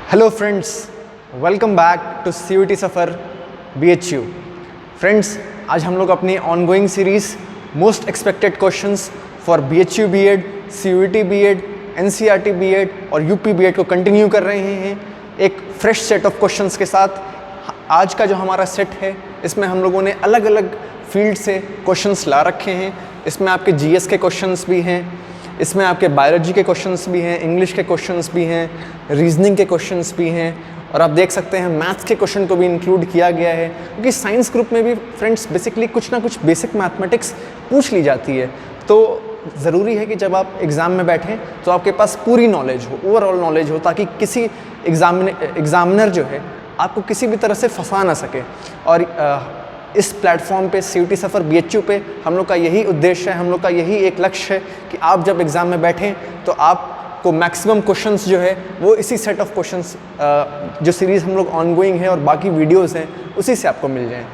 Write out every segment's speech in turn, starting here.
Hello friends, welcome back to CUET सफ़र BHU। Friends, आज हम लोग अपनी ongoing series most expected questions for BHU B.Ed, CUET B.Ed, NCERT B.Ed और UP B.Ed को continue कर रहे हैं एक फ्रेश सेट ऑफ क्वेश्चंस के साथ। आज का जो हमारा सेट है इसमें हम लोगों ने अलग अलग फील्ड से क्वेश्चंस ला रखे हैं। इसमें आपके GS के क्वेश्चंस भी हैं, इसमें आपके बायोलॉजी के क्वेश्चंस भी हैं, इंग्लिश के क्वेश्चंस भी हैं, रीजनिंग के क्वेश्चंस भी हैं और आप देख सकते हैं मैथ्स के क्वेश्चन को भी इंक्लूड किया गया है, क्योंकि साइंस ग्रुप में भी फ्रेंड्स बेसिकली कुछ ना कुछ बेसिक मैथमेटिक्स पूछ ली जाती है। तो ज़रूरी है कि जब आप एग्ज़ाम में बैठें तो आपके पास पूरी नॉलेज हो, ओवरऑल नॉलेज हो, ताकि किसी एग्ज़ामिनर जो है आपको किसी भी तरह से फंसा ना सके। और इस प्लेटफॉर्म पे CUET सफ़र BHU पे हम लोग का यही उद्देश्य है, हम लोग का यही एक लक्ष्य है कि आप जब एग्ज़ाम में बैठें तो आपको मैक्सिमम क्वेश्चंस जो है वो इसी सेट ऑफ क्वेश्चंस जो सीरीज़ हम लोग ऑनगोइंग है और बाकी वीडियोस हैं उसी से आपको मिल जाएं।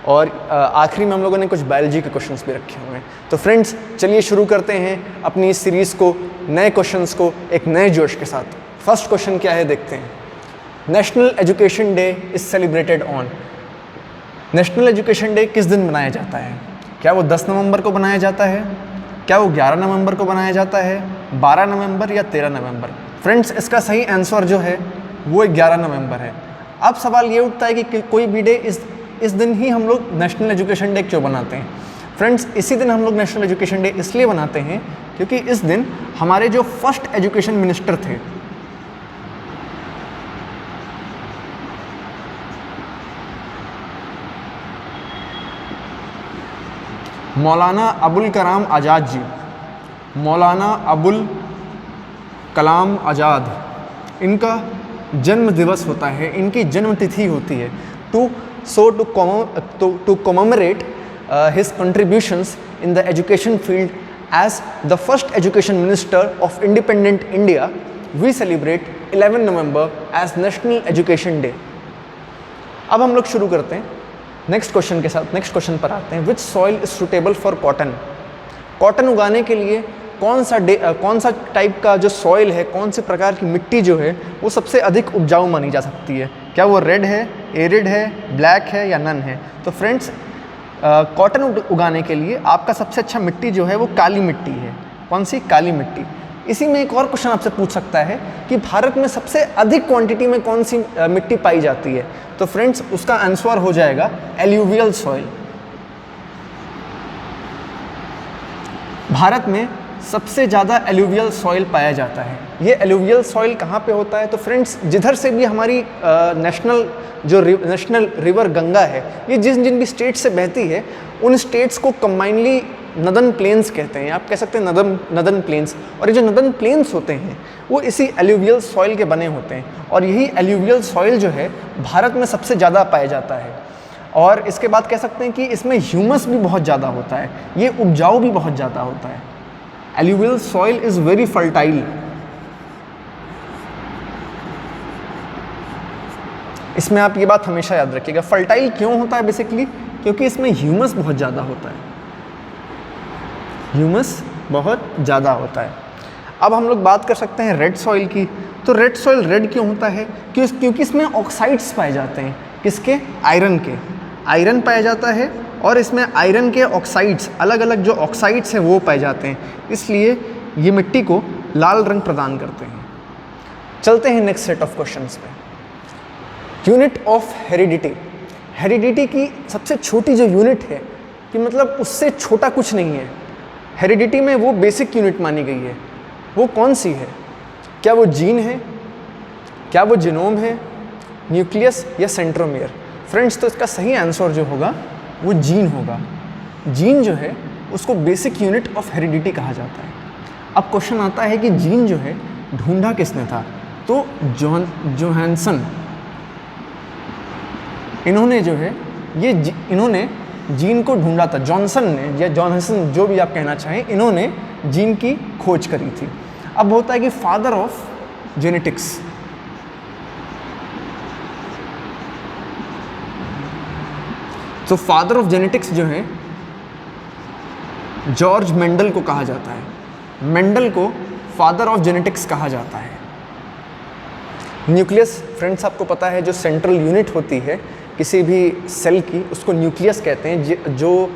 और आखिरी में हम लोगों ने कुछ बायोलॉजी के क्वेश्चंस भी रखे हुए हैं। तो फ्रेंड्स, चलिए शुरू करते हैं अपनी इस सीरीज़ को, नए क्वेश्चंस को एक नए जोश के साथ। फर्स्ट क्वेश्चन क्या है देखते हैं। National education day is celebrated on. National education day किस दिन मनाया जाता है? क्या वो 10 नवंबर को बनाया जाता है? क्या वो 11 नवंबर को बनाया जाता है, 12 नवंबर या 13 नवंबर? फ्रेंड्स, इसका सही आंसर जो है वो 11 नवंबर है। अब सवाल ये उठता है कि कोई भी डे इस दिन ही हम लोग नेशनल एजुकेशन डे क्यों बनाते हैं? फ्रेंड्स, इसी दिन हम लोग नेशनल एजुकेशन डे इसलिए बनाते हैं क्योंकि इस दिन हमारे जो फर्स्ट एजुकेशन मिनिस्टर थे, मौलाना अबुल कलाम आज़ाद जी, मौलाना अबुल कलाम आज़ाद, इनका जन्म दिवस होता है, इनकी जन्म तिथि होती है। To commemorate his contributions in the education field as the first education minister of independent India, we celebrate 11 November as national education day. अब हम लोग शुरू करते हैं नेक्स्ट क्वेश्चन के साथ। नेक्स्ट क्वेश्चन पर आते हैं। विच soil is suitable for cotton? Cotton उगाने के लिए कौन सा टाइप का जो सॉइल है, कौन से प्रकार की मिट्टी जो है वो सबसे अधिक उपजाऊ मानी जा सकती है? क्या वो रेड है, एरिड है, ब्लैक है या नन है? तो फ्रेंड्स, कॉटन उगाने के लिए आपका सबसे अच्छा मिट्टी जो है वो काली मिट्टी है। कौन सी? काली मिट्टी। इसी में एक और क्वेश्चन आपसे पूछ सकता है कि भारत में सबसे अधिक क्वांटिटी में कौन सी मिट्टी पाई जाती है? तो फ्रेंड्स, उसका आंसर हो जाएगा एल्यूवियल सॉइल। भारत में सबसे ज़्यादा एल्यूवियल सॉइल पाया जाता है। ये एल्यूवियल सॉइल कहाँ पे होता है? तो फ्रेंड्स, जिधर से भी हमारी नेशनल रिवर गंगा है, ये जिन भी स्टेट से बहती है, उन स्टेट्स को कंबाइनली नदन प्लेन्स कहते हैं। आप कह सकते हैं नदन प्लेन्स। और ये जो नदन प्लेन्स होते हैं वो इसी एल्यूवियल सॉइल के बने होते हैं। और यही एल्यूवियल सॉइल जो है भारत में सबसे ज़्यादा पाया जाता है। और इसके बाद कह सकते हैं कि इसमें ह्यूमस भी बहुत ज़्यादा होता है, ये उपजाऊ भी बहुत ज़्यादा होता है। Alluvial soil is very fertile. इसमें आप ये बात हमेशा याद रखिएगा। फर्टाइल क्यों होता है? बेसिकली क्योंकि इसमें ह्यूमस बहुत ज़्यादा होता है, ह्यूमस बहुत ज़्यादा होता है। अब हम लोग बात कर सकते हैं रेड सॉइल की। तो रेड सॉइल रेड क्यों होता है? क्योंकि इसमें ऑक्साइड्स पाए जाते हैं। किसके? आयरन के। आयरन पाया जाता है और इसमें आयरन के ऑक्साइड्स, अलग अलग जो ऑक्साइड्स हैं वो पाए जाते हैं, इसलिए ये मिट्टी को लाल रंग प्रदान करते हैं। चलते हैं नेक्स्ट सेट ऑफ क्वेश्चंस पे। Unit of heredity. हेरिडिटी की सबसे छोटी जो यूनिट है, कि मतलब उससे छोटा कुछ नहीं है, हेरिडिटी में वो बेसिक यूनिट मानी गई है, वो कौन सी है? क्या वो जीन है? क्या वो जीनोम है, न्यूक्लियस या सेंट्रोमियर? फ्रेंड्स, तो इसका सही आंसर जो होगा वो जीन होगा। जीन जो है उसको बेसिक यूनिट ऑफ हेरिडिटी कहा जाता है। अब क्वेश्चन आता है कि जीन जो है ढूंढा किसने था? तो जोहानसन, इन्होंने जो है इन्होंने जीन को ढूंढा था। जॉनसन ने या जॉनसन, जो भी आप कहना चाहें, इन्होंने जीन की खोज करी थी। अब होता है कि फादर ऑफ जेनेटिक्स। तो फादर ऑफ जेनेटिक्स जो है जॉर्ज मेंडल को कहा जाता है। मेंडल को फादर ऑफ जेनेटिक्स कहा जाता है। न्यूक्लियस फ्रेंड्स आपको पता है जो सेंट्रल यूनिट होती है किसी भी सेल की, उसको न्यूक्लियस कहते हैं, जो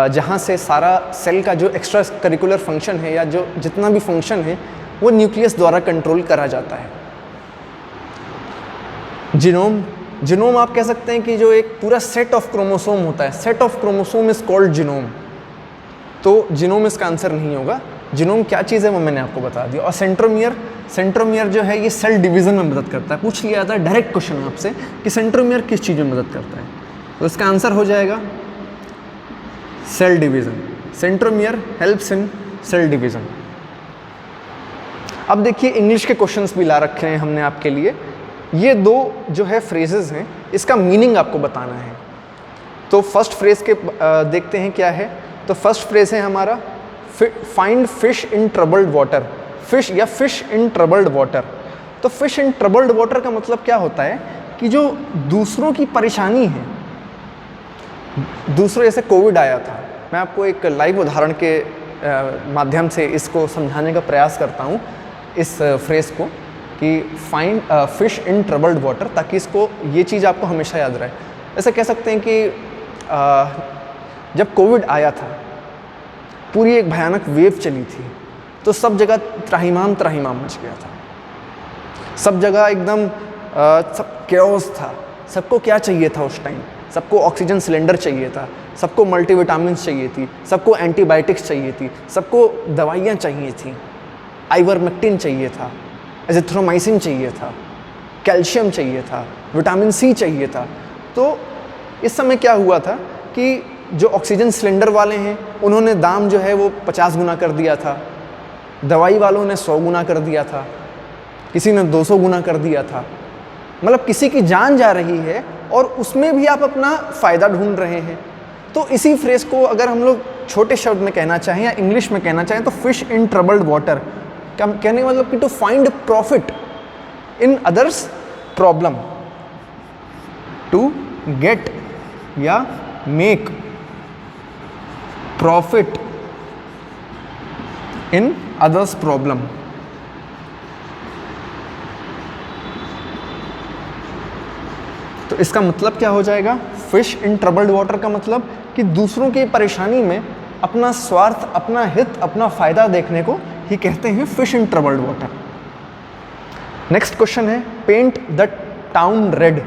जहाँ से सारा सेल का जो एक्स्ट्रा करिकुलर फंक्शन है या जो जितना भी फंक्शन है वो न्यूक्लियस द्वारा कंट्रोल करा जाता है। जीनोम आप कह सकते हैं कि जो एक पूरा सेट ऑफ क्रोमोसोम होता है, set of chromosome is called genome. तो जीनोम इसका आंसर नहीं होगा। जीनोम क्या चीज़ है वो मैंने आपको बता दिया। और सेंट्रोमियर जो है ये सेल डिवीज़न में मदद करता है। पूछ लिया था डायरेक्ट क्वेश्चन आपसे कि सेंट्रोमियर किस चीज़ में मदद करता है, तो इसका आंसर हो जाएगा cell division. Centromere helps in cell division. अब देखिए इंग्लिश के क्वेश्चंस भी ला रखे हैं हमने आपके लिए। ये दो जो है फ्रेजेस हैं, इसका मीनिंग आपको बताना है। तो फर्स्ट फ्रेज के देखते हैं क्या है। तो फर्स्ट फ्रेज है हमारा find fish in troubled water. Fish या फिश इन ट्रबल्ड वाटर। तो फिश इन ट्रबल्ड वाटर का मतलब क्या होता है कि जो दूसरों की परेशानी है, दूसरों, जैसे कोविड आया था, मैं आपको एक लाइव उदाहरण के माध्यम से इसको समझाने का प्रयास करता हूँ इस फ्रेज को कि find fish in troubled water, ताकि इसको ये चीज़ आपको हमेशा याद रहे। ऐसा कह सकते हैं कि जब कोविड आया था, पूरी एक भयानक वेव चली थी, तो सब जगह त्राहिमाम मच गया था। सब जगह एकदम सब कैओस था। सबको क्या चाहिए था उस टाइम? सबको ऑक्सीजन सिलेंडर चाहिए था, सबको मल्टीविटामिन चाहिए थी, सबको एंटीबायोटिक्स चाहिए थी, सबको दवाइयाँ चाहिए थी, आइवरमेक्टिन चाहिए था, एजिथ्रोमाइसिन चाहिए था, कैल्शियम चाहिए था, विटामिन सी चाहिए था। तो इस समय क्या हुआ था कि जो ऑक्सीजन सिलेंडर वाले हैं उन्होंने दाम जो है वो 50 गुना कर दिया था, दवाई वालों ने 100 गुना कर दिया था, किसी ने 200 गुना कर दिया था। मतलब किसी की जान जा रही है और उसमें भी आप अपना फ़ायदा ढूंढ रहे हैं। तो इसी फ्रेज को अगर हम लोग छोटे शब्द में कहना चाहें या इंग्लिश में कहना चाहें तो फिश इन ट्रबल्ड वाटर, कहने का मतलब कि to find profit in others problem, to get या make profit in others problem. तो इसका मतलब क्या हो जाएगा? फिश इन ट्रबल्ड वाटर का मतलब कि दूसरों की परेशानी में अपना स्वार्थ, अपना हित, अपना फायदा देखने को ही कहते हैं fish in troubled water. Next question है paint the town red.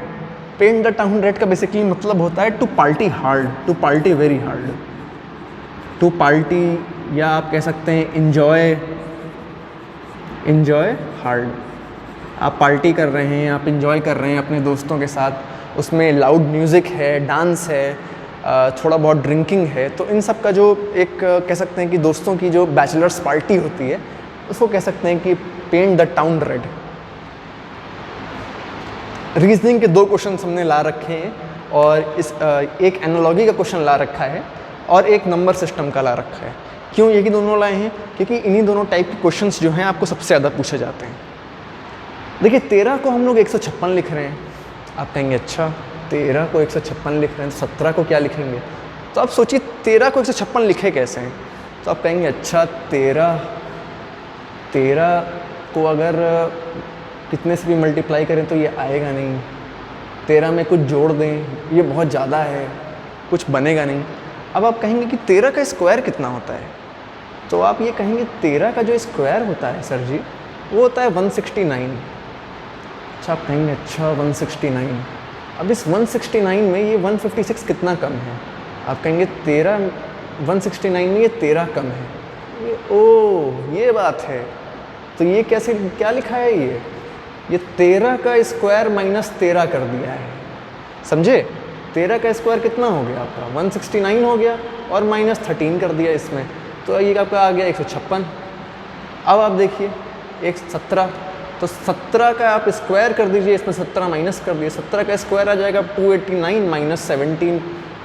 Paint the town red का बेसिकली मतलब होता है to party hard, to party very hard, to party, या आप कह सकते हैं इंजॉय हार्ड। आप पार्टी कर रहे हैं, आप इंजॉय कर रहे हैं अपने दोस्तों के साथ, उसमें लाउड म्यूज़िक है, डांस है, थोड़ा बहुत ड्रिंकिंग है। तो इन सब का जो एक कह सकते हैं कि दोस्तों की जो बैचलर्स पार्टी होती है उसको कह सकते हैं कि paint the town red. Reasoning के दो क्वेश्चन हमने ला रखे हैं और इस एक एनालॉजी का क्वेश्चन ला रखा है और एक नंबर सिस्टम का ला रखा है। क्यों यही दोनों लाए हैं? क्योंकि इन्हीं दोनों टाइप के क्वेश्चंस जो हैं आपको सबसे ज़्यादा पूछे जाते हैं। देखिए 13 को हम लोग 156 लिख रहे हैं। आप कहेंगे अच्छा 13 को 156 लिख रहे हैं तो 17 को क्या लिखेंगे? तो आप सोचिए 13 को 156 लिखे कैसे हैं? तो आप कहेंगे अच्छा 13 को अगर कितने से भी मल्टीप्लाई करें तो ये आएगा नहीं, 13 में कुछ जोड़ दें ये बहुत ज़्यादा है, कुछ बनेगा नहीं। अब आप कहेंगे कि 13 का स्क्वायर कितना होता है? तो आप ये कहेंगे 13 का जो स्क्वायर होता है सर जी वो होता है 169। अच्छा आप कहेंगे अच्छा 169। अब इस 169 में ये 156 कितना कम है? आप कहेंगे 169 में ये 13 कम है। ये बात है। तो ये कैसे, क्या लिखा है ये 13 का स्क्वायर माइनस 13 कर दिया है, समझे? 13 का स्क्वायर कितना हो गया आपका? 169 हो गया और माइनस 13 कर दिया इसमें, तो ये आपका आ गया 156। अब आप देखिए 117, तो 17 का आप स्क्वायर कर दीजिए, इसमें 17 माइनस कर दिए, 17 का स्क्वायर आ जाएगा 289 माइनस 17,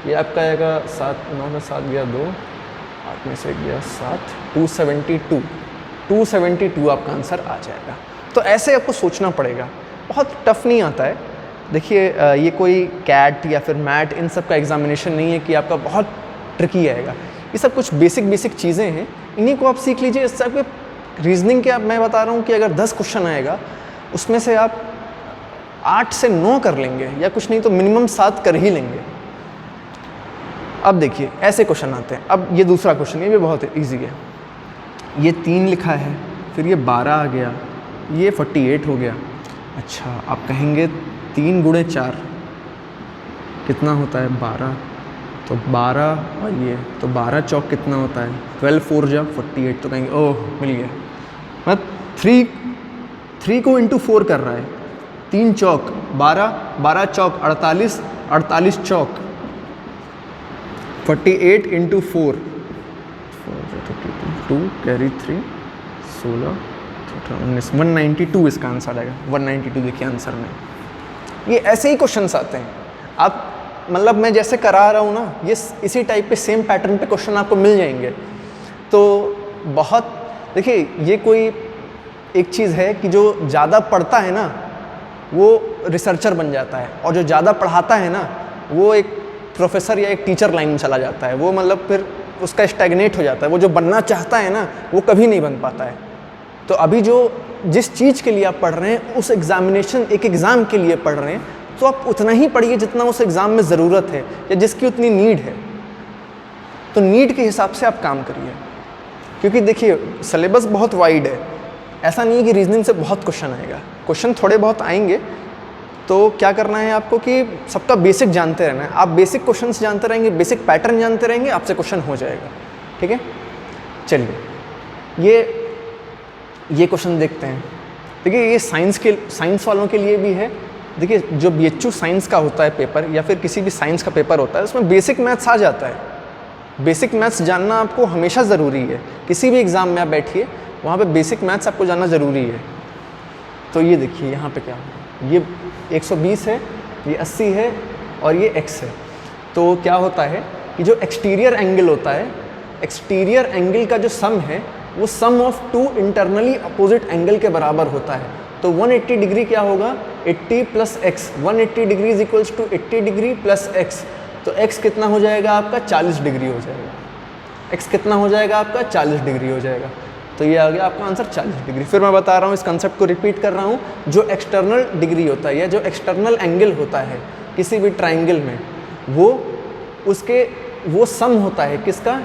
ये आपका आएगा 7, 9 में 7 गया 2, 8 में से गया 7, 272 आपका आंसर आ जाएगा। तो ऐसे आपको सोचना पड़ेगा, बहुत टफ नहीं आता है। देखिए ये कोई कैट या फिर मैट इन सब का एग्जामिनेशन नहीं है कि आपका बहुत ट्रिकी आएगा। ये सब कुछ बेसिक चीज़ें हैं, इन्हीं को आप सीख लीजिए। इससे आपके रीजनिंग के मैं बता रहा हूँ कि अगर 10 क्वेश्चन आएगा उसमें से आप 8 से 9 कर लेंगे, या कुछ नहीं तो मिनिमम 7 कर ही लेंगे। अब देखिए ऐसे क्वेश्चन आते हैं। अब ये दूसरा क्वेश्चन, ये भी बहुत ईजी है। ये 3 लिखा है, फिर ये 12 आ गया, ये 48 हो गया। अच्छा, आप कहेंगे 3 गुणे 4 कितना होता है? 12। तो 12 और ये तो 12 चौक कितना होता है? 12 4 जा 48। तो कहेंगे ओह मिल गया। मतलब 3 को इंटू 4 कर रहा है। 3 चौक 12, 12 चौक 48, 48 चौक 48 इंटू 4, 2 कैरी 3 16 19, 192 इसका आंसर आएगा। 192 देखिए आंसर में। ये ऐसे ही क्वेश्चंस आते हैं। आप मतलब मैं जैसे करा रहा हूँ ना, ये इसी टाइप पे सेम पैटर्न पे क्वेश्चन आपको मिल जाएंगे। तो बहुत देखिए, ये कोई एक चीज़ है कि जो ज़्यादा पढ़ता है ना वो रिसर्चर बन जाता है, और जो ज़्यादा पढ़ाता है ना वो एक प्रोफेसर या एक टीचर लाइन में चला जाता है। वो मतलब फिर उसका स्टैग्नेट हो जाता है। वो जो बनना चाहता है ना वो कभी नहीं बन पाता है। तो अभी जो जिस चीज़ के लिए आप पढ़ रहे हैं, उस एग्जामिनेशन एक एग्ज़ाम के लिए पढ़ रहे हैं, तो आप उतना ही पढ़िए जितना उस एग्ज़ाम में ज़रूरत है या जिसकी उतनी नीड है। तो नीड के हिसाब से आप काम करिए, क्योंकि देखिए सिलेबस बहुत वाइड है। ऐसा नहीं है कि रीजनिंग से बहुत क्वेश्चन आएगा, क्वेश्चन थोड़े बहुत आएंगे। तो क्या करना है आपको कि सबका बेसिक जानते रहना है। आप बेसिक क्वेश्चंस जानते रहेंगे, बेसिक पैटर्न जानते रहेंगे, आपसे क्वेश्चन हो जाएगा। ठीक है, चलिए ये क्वेश्चन देखते हैं। देखिए ये साइंस वालों के लिए भी है। देखिए जो BHU साइंस का होता है पेपर, या फिर किसी भी साइंस का पेपर होता है, उसमें बेसिक मैथ्स आ जाता है। बेसिक मैथ्स जानना आपको हमेशा ज़रूरी है। किसी भी एग्ज़ाम में आप बैठिए, वहाँ पे बेसिक मैथ्स आपको जानना ज़रूरी है। तो ये देखिए यहाँ पे क्या है, ये 120 है, ये 80 है और ये x है। तो क्या होता है कि जो एक्सटीरियर एंगल होता है, एक्सटीरियर एंगल का जो सम है वो सम ऑफ 2 इंटरनली अपोजिट एंगल के बराबर होता है। तो 180 डिग्री क्या होगा? 80 plus x. 180 degree is equals to 80 degree plus x. तो x कितना हो जाएगा आपका? 40 डिग्री हो जाएगा। x कितना हो जाएगा आपका? 40 डिग्री हो जाएगा। तो ये आ गया आपका आंसर 40 डिग्री। फिर मैं बता रहा हूँ, इस कंसेप्ट को रिपीट कर रहा हूँ। जो एक्सटर्नल डिग्री होता है या जो एक्सटर्नल एंगल होता है किसी भी ट्राइंगल में, वो सम होता है किसका?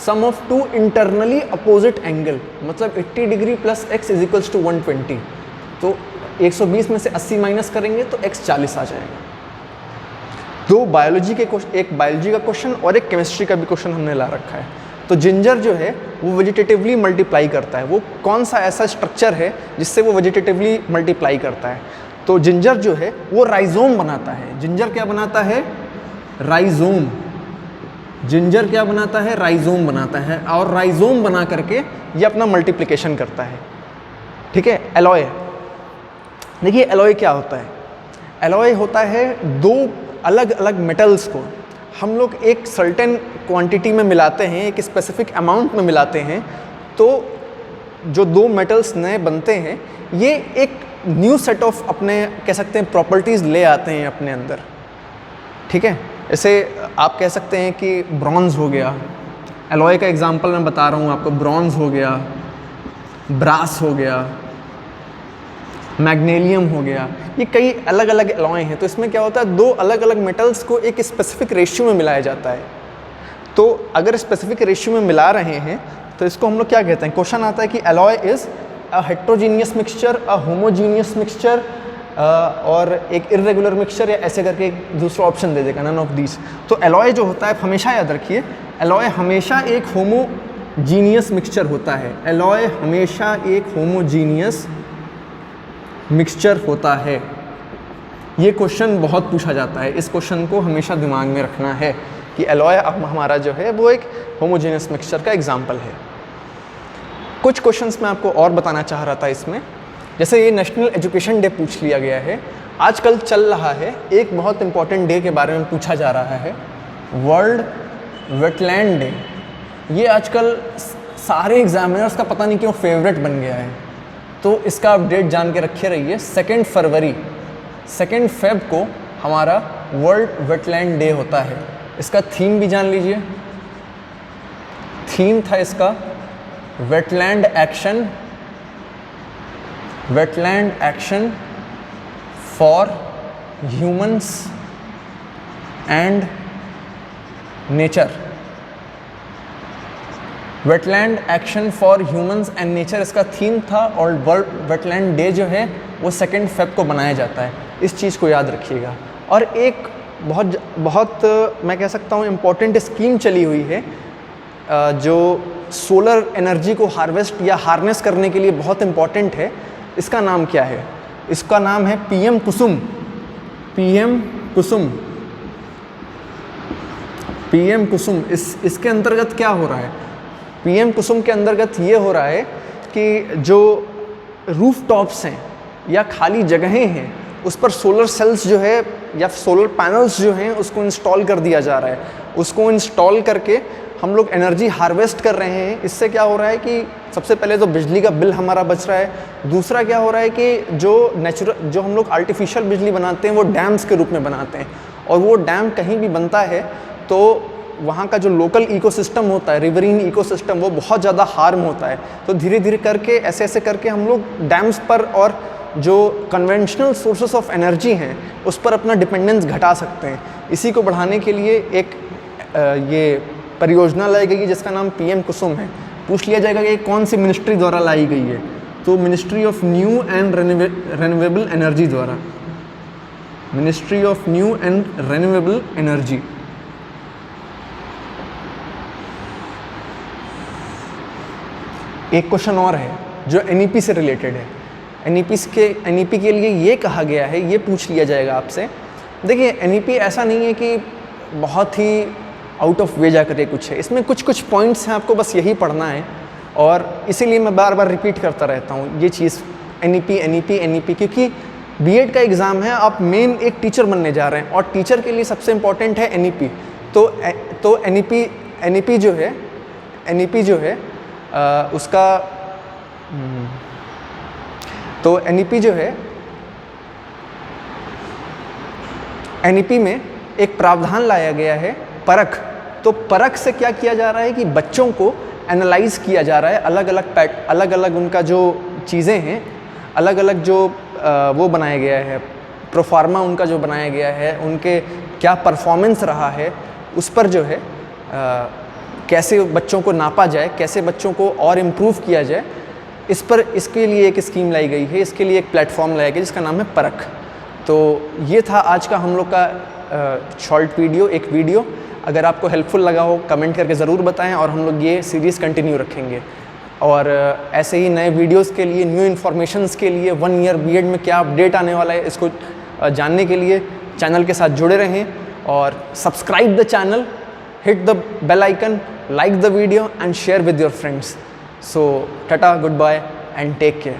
Sum of 2 internally opposite angle. मतलब 80 degree plus x is equals to 120। तो 120 में से 80 माइनस करेंगे तो x 40 आ जाएगा। दो बायोलॉजी के क्वेश्चन, एक बायोलॉजी का क्वेश्चन और एक केमिस्ट्री का भी क्वेश्चन हमने ला रखा है। तो जिंजर जो है वो वेजिटेटिवली मल्टीप्लाई करता है। वो कौन सा ऐसा स्ट्रक्चर है जिससे वो वेजिटेटिवली मल्टीप्लाई करता है? तो जिंजर जो है वो राइजोम बनाता है। जिंजर क्या बनाता है? राइजोम। जिंजर क्या बनाता है? राइजोम बनाता है। और राइजोम बना करके ये अपना मल्टीप्लिकेशन करता है। ठीक है। एलॉय, देखिए एलॉय क्या होता है? एलॉय होता है 2 अलग अलग मेटल्स को हम लोग एक सर्टेन क्वांटिटी में मिलाते हैं, एक स्पेसिफिक अमाउंट में मिलाते हैं। तो जो 2 मेटल्स नए बनते हैं, ये एक न्यू सेट ऑफ अपने कह सकते हैं प्रॉपर्टीज़ ले आते हैं अपने अंदर। ठीक है। ऐसे आप कह सकते हैं कि ब्रॉन्ज हो गया, एलॉय का एग्जांपल मैं बता रहा हूँ आपको। ब्रॉन्ज हो गया, ब्रास हो गया, मैग्नीशियम हो गया, ये कई अलग अलग एलॉय हैं। तो इसमें क्या होता है, 2 अलग अलग मेटल्स को एक स्पेसिफिक रेशियो में मिलाया जाता है। तो अगर स्पेसिफिक रेशियो में मिला रहे हैं तो इसको हम लोग क्या कहते हैं? क्वेश्चन आता है कि alloy is a heterogeneous mixture, a homogeneous mixture, और एक इर्रेगुलर मिक्सचर, या ऐसे करके एक दूसरा ऑप्शन दे देगा, नन ऑफ दीज। तो एलॉय जो होता है, हमेशा याद रखिए, एलॉय हमेशा एक होमोजीनियस मिक्सचर होता है। एलॉय हमेशा एक होमोजीनियस मिक्सचर होता है। ये क्वेश्चन बहुत पूछा जाता है। इस क्वेश्चन को हमेशा दिमाग में रखना है कि एलॉय हमारा जो है वो एक होमोजेनियस मिक्सचर का एग्जाम्पल है। कुछ क्वेश्चंस मैं आपको और बताना चाह रहा था इसमें। जैसे ये नेशनल एजुकेशन डे पूछ लिया गया है, आजकल चल रहा है, एक बहुत इंपॉर्टेंट डे के बारे में पूछा जा रहा है, वर्ल्ड वेटलैंड डे। ये आजकल सारे एग्जामिनर्स का पता नहीं क्यों फेवरेट बन गया है। तो इसका अपडेट जान के रखे रहिए। 2 फरवरी 2 फेब को हमारा वर्ल्ड वेटलैंड डे होता है। इसका थीम भी जान लीजिए। थीम था इसका wetland action for humans and nature, wetland action for humans and nature इसका थीम था, और वर्ल्ड वेटलैंड डे जो है वो 2 फेब को बनाया जाता है। इस चीज़ को याद रखिएगा। और एक बहुत मैं कह सकता हूँ इम्पॉर्टेंट स्कीम चली हुई है जो सोलर एनर्जी को हार्वेस्ट या हार्नेस करने के लिए बहुत इम्पॉर्टेंट है। इसका नाम क्या है? इसका नाम है पीएम कुसुम। पीएम कुसुम, पीएम कुसुम। इसके अंतर्गत क्या हो रहा है? पीएम कुसुम के अंतर्गत ये हो रहा है कि जो रूफ टॉप्स हैं या खाली जगहें हैं उस पर सोलर सेल्स जो है या सोलर पैनल्स जो हैं उसको इंस्टॉल कर दिया जा रहा है। उसको इंस्टॉल करके हम लोग एनर्जी हार्वेस्ट कर रहे हैं। इससे क्या हो रहा है कि सबसे पहले तो बिजली का बिल हमारा बच रहा है। दूसरा क्या हो रहा है कि जो हम लोग आर्टिफिशियल बिजली बनाते हैं वो डैम्स के रूप में बनाते हैं, और वो डैम कहीं भी बनता है तो वहाँ का जो लोकल इकोसिस्टम होता है, रिवरीन इकोसिस्टम, वो बहुत ज़्यादा हार्म होता है। तो धीरे धीरे करके ऐसे करके हम लोग डैम्स पर और जो कन्वेंशनल सोर्सेस ऑफ एनर्जी हैं उस पर अपना डिपेंडेंस घटा सकते हैं। इसी को बढ़ाने के लिए एक ये परियोजना लाई गई है जिसका नाम पीएम कुसुम है। पूछ लिया जाएगा कि कौन सी मिनिस्ट्री द्वारा लाई गई है, तो ministry of new and renewable energy द्वारा, ministry of new and renewable energy. एक क्वेश्चन और है जो एनईपी से रिलेटेड है। एनईपी के लिए ये कहा गया है, ये पूछ लिया जाएगा आपसे। देखिए एनईपी ऐसा नहीं है कि बहुत ही आउट ऑफ वे जा करके कुछ है, इसमें कुछ पॉइंट्स हैं, आपको बस यही पढ़ना है। और इसीलिए मैं बार बार रिपीट करता रहता हूँ ये चीज़, एनईपी, क्योंकि बीएड का एग्ज़ाम है, आप मेन एक टीचर बनने जा रहे हैं और टीचर के लिए सबसे इम्पॉर्टेंट है एनईपी। तो एनईपी जो है उसका तो एनईपी जो है, एनईपी में एक प्रावधान लाया गया है परख। तो परख से क्या किया जा रहा है कि बच्चों को एनालाइज किया जा रहा है, अलग अलग उनका जो चीज़ें हैं, अलग अलग जो वो बनाया गया है, प्रोफार्मा उनका जो बनाया गया है, उनके क्या परफॉर्मेंस रहा है, उस पर जो है कैसे बच्चों को नापा जाए, कैसे बच्चों को और इम्प्रूव किया जाए, इसके लिए एक स्कीम लाई गई है, इसके लिए एक प्लेटफॉर्म लाया गया जिसका नाम है परख। तो ये था आज का हम लोग का शॉर्ट वीडियो, एक वीडियो। अगर आपको हेल्पफुल लगा हो कमेंट करके ज़रूर बताएं, और हम लोग ये सीरीज़ कंटिन्यू रखेंगे। और ऐसे ही नए वीडियोस के लिए, न्यू इन्फॉर्मेशंस के लिए, 1 ईयर बीएड में क्या अपडेट आने वाला है इसको जानने के लिए चैनल के साथ जुड़े रहें, और subscribe the channel, hit the bell icon, like the video and share with your friends. So tata, goodbye and take care.